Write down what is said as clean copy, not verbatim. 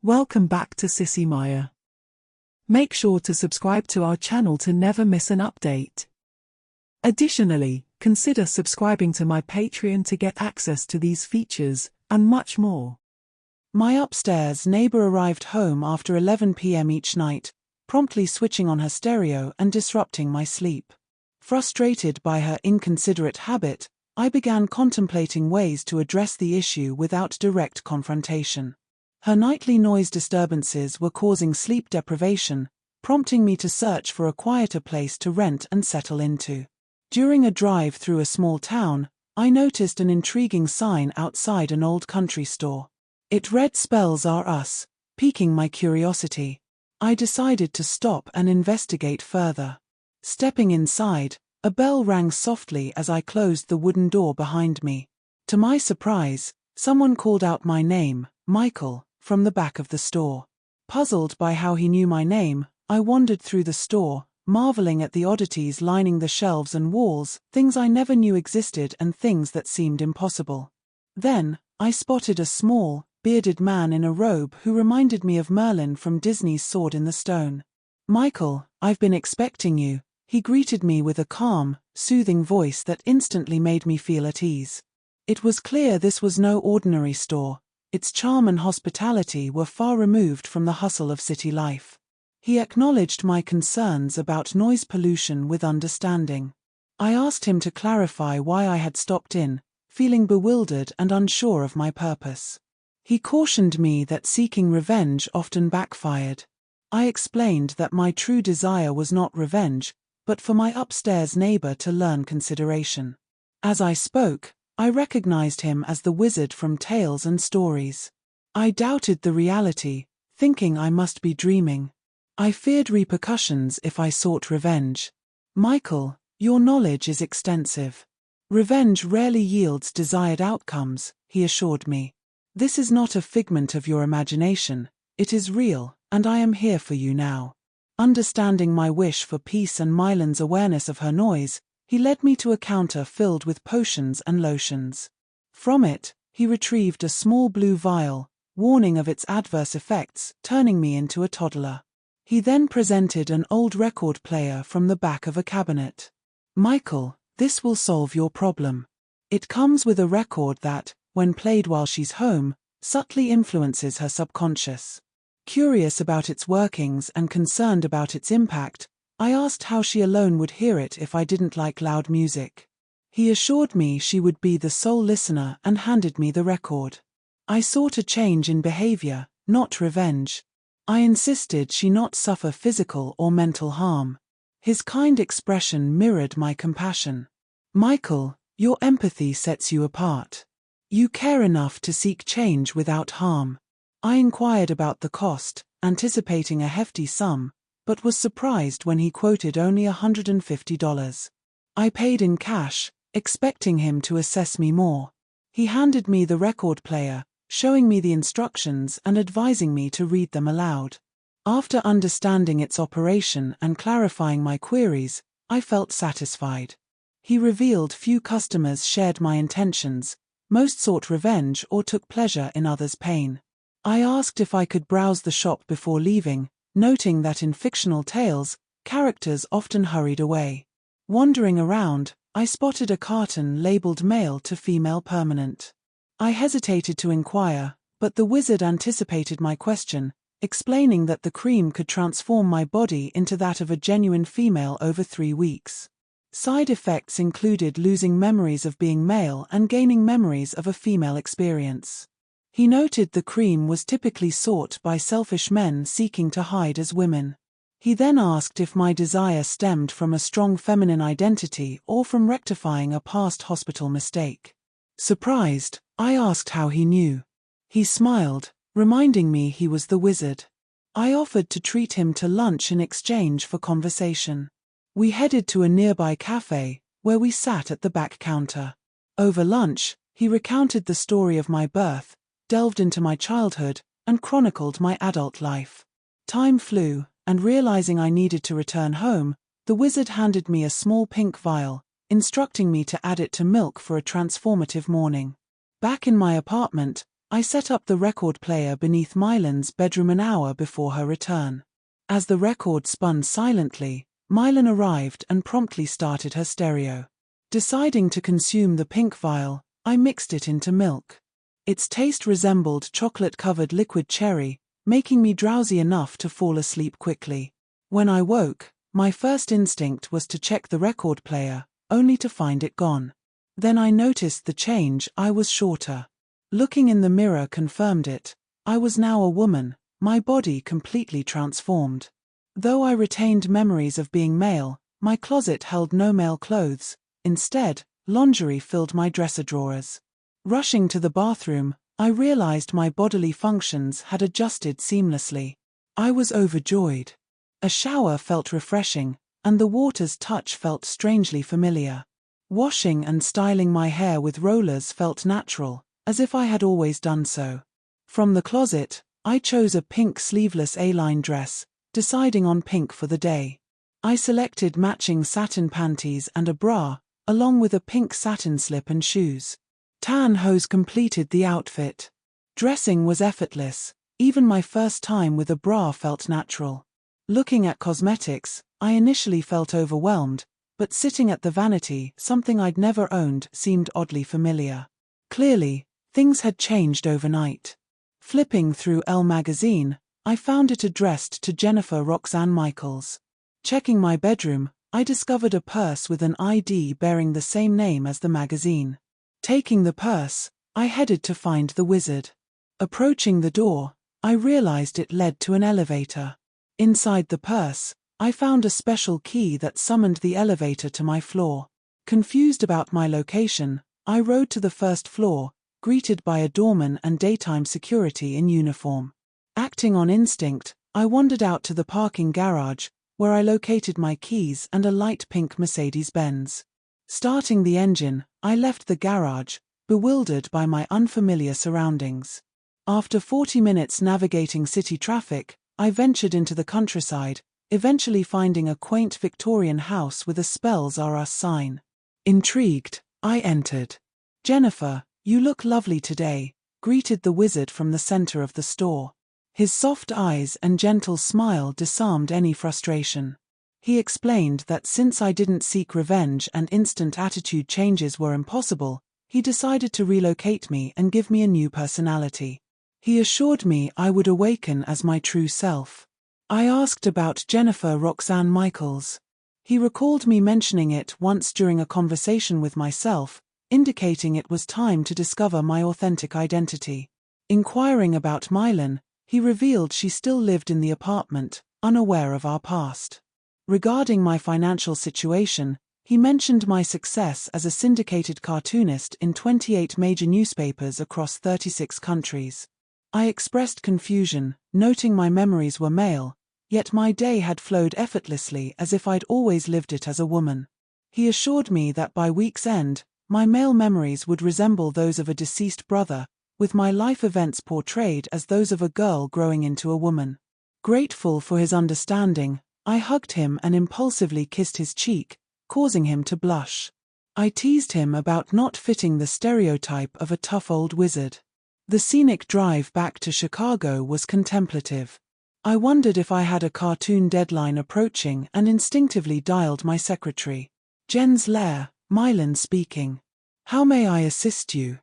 Welcome back to Sissy Maya. Make sure to subscribe to our channel to never miss an update. Additionally, consider subscribing to my Patreon to get access to these features, and much more. My upstairs neighbor arrived home after 11 p.m. each night, promptly switching on her stereo and disrupting my sleep. Frustrated by her inconsiderate habit, I began contemplating ways to address the issue without direct confrontation. Her nightly noise disturbances were causing sleep deprivation, prompting me to search for a quieter place to rent and settle into. During a drive through a small town, I noticed an intriguing sign outside an old country store. It read "Spells Are Us," piquing my curiosity. I decided to stop and investigate further. Stepping inside, a bell rang softly as I closed the wooden door behind me. To my surprise, someone called out my name, Michael, from the back of the store. Puzzled by how he knew my name, I wandered through the store, marveling at the oddities lining the shelves and walls, things I never knew existed and things that seemed impossible. Then, I spotted a small, bearded man in a robe who reminded me of Merlin from Disney's Sword in the Stone. "Michael, I've been expecting you," he greeted me with a calm, soothing voice that instantly made me feel at ease. It was clear this was no ordinary store. Its charm and hospitality were far removed from the hustle of city life. He acknowledged my concerns about noise pollution with understanding. I asked him to clarify why I had stopped in, feeling bewildered and unsure of my purpose. He cautioned me that seeking revenge often backfired. I explained that my true desire was not revenge, but for my upstairs neighbor to learn consideration. As I spoke, I recognized him as the wizard from tales and stories. I doubted the reality, thinking I must be dreaming. I feared repercussions if I sought revenge. "Michael, your knowledge is extensive. Revenge rarely yields desired outcomes," he assured me. "This is not a figment of your imagination, it is real, and I am here for you now." Understanding my wish for peace and Mylan's awareness of her noise, he led me to a counter filled with potions and lotions. From it, he retrieved a small blue vial, warning of its adverse effects, turning me into a toddler. He then presented an old record player from the back of a cabinet. "Michael, this will solve your problem. It comes with a record that, when played while she's home, subtly influences her subconscious." Curious about its workings and concerned about its impact, I asked how she alone would hear it if I didn't like loud music. He assured me she would be the sole listener and handed me the record. I sought a change in behavior, not revenge. I insisted she not suffer physical or mental harm. His kind expression mirrored my compassion. "Michael, your empathy sets you apart. You care enough to seek change without harm." I inquired about the cost, anticipating a hefty sum, but was surprised when he quoted only $150. I paid in cash, expecting him to assess me more. He handed me the record player, showing me the instructions and advising me to read them aloud. After understanding its operation and clarifying my queries, I felt satisfied. He revealed few customers shared my intentions, most sought revenge or took pleasure in others' pain. I asked if I could browse the shop before leaving, noting that in fictional tales, characters often hurried away. Wandering around, I spotted a carton labeled male to female permanent. I hesitated to inquire, but the wizard anticipated my question, explaining that the cream could transform my body into that of a genuine female over 3 weeks. Side effects included losing memories of being male and gaining memories of a female experience. He noted the cream was typically sought by selfish men seeking to hide as women. He then asked if my desire stemmed from a strong feminine identity or from rectifying a past hospital mistake. Surprised, I asked how he knew. He smiled, reminding me he was the wizard. I offered to treat him to lunch in exchange for conversation. We headed to a nearby cafe, where we sat at the back counter. Over lunch, he recounted the story of my birth, delved into my childhood, and chronicled my adult life. Time flew, and realizing I needed to return home, the wizard handed me a small pink vial, instructing me to add it to milk for a transformative morning. Back in my apartment, I set up the record player beneath Mylan's bedroom an hour before her return. As the record spun silently, Mylan arrived and promptly started her stereo. Deciding to consume the pink vial, I mixed it into milk. Its taste resembled chocolate-covered liquid cherry, making me drowsy enough to fall asleep quickly. When I woke, my first instinct was to check the record player, only to find it gone. Then I noticed the change. I was shorter. Looking in the mirror confirmed it. I was now a woman, my body completely transformed. Though I retained memories of being male, my closet held no male clothes. Instead, lingerie filled my dresser drawers. Rushing to the bathroom, I realized my bodily functions had adjusted seamlessly. I was overjoyed. A shower felt refreshing, and the water's touch felt strangely familiar. Washing and styling my hair with rollers felt natural, as if I had always done so. From the closet, I chose a pink sleeveless A-line dress, deciding on pink for the day. I selected matching satin panties and a bra, along with a pink satin slip and shoes. Tan hose completed the outfit. Dressing was effortless. Even my first time with a bra felt natural. Looking at cosmetics, I initially felt overwhelmed, but sitting at the vanity, something I'd never owned, seemed oddly familiar. Clearly, things had changed overnight. Flipping through Elle magazine, I found it addressed to Jennifer Roxanne Michaels. Checking my bedroom, I discovered a purse with an ID bearing the same name as the magazine. Taking the purse, I headed to find the wizard. Approaching the door, I realized it led to an elevator. Inside the purse, I found a special key that summoned the elevator to my floor. Confused about my location, I rode to the first floor, greeted by a doorman and daytime security in uniform. Acting on instinct, I wandered out to the parking garage, where I located my keys and a light pink Mercedes-Benz. Starting the engine, I left the garage, bewildered by my unfamiliar surroundings. After 40 minutes navigating city traffic, I ventured into the countryside, eventually finding a quaint Victorian house with a "Spells Are Us" sign. Intrigued, I entered. "Jennifer, you look lovely today," greeted the wizard from the center of the store. His soft eyes and gentle smile disarmed any frustration. He explained that since I didn't seek revenge and instant attitude changes were impossible, he decided to relocate me and give me a new personality. He assured me I would awaken as my true self. I asked about Jennifer Roxanne Michaels. He recalled me mentioning it once during a conversation with myself, indicating it was time to discover my authentic identity. Inquiring about Mylan, he revealed she still lived in the apartment, unaware of our past. Regarding my financial situation, he mentioned my success as a syndicated cartoonist in 28 major newspapers across 36 countries. I expressed confusion, noting my memories were male, yet my day had flowed effortlessly as if I'd always lived it as a woman. He assured me that by week's end, my male memories would resemble those of a deceased brother, with my life events portrayed as those of a girl growing into a woman. Grateful for his understanding, I hugged him and impulsively kissed his cheek, causing him to blush. I teased him about not fitting the stereotype of a tough old wizard. The scenic drive back to Chicago was contemplative. I wondered if I had a cartoon deadline approaching and instinctively dialed my secretary. "Jen's lair," Mylan speaking. "How may I assist you?"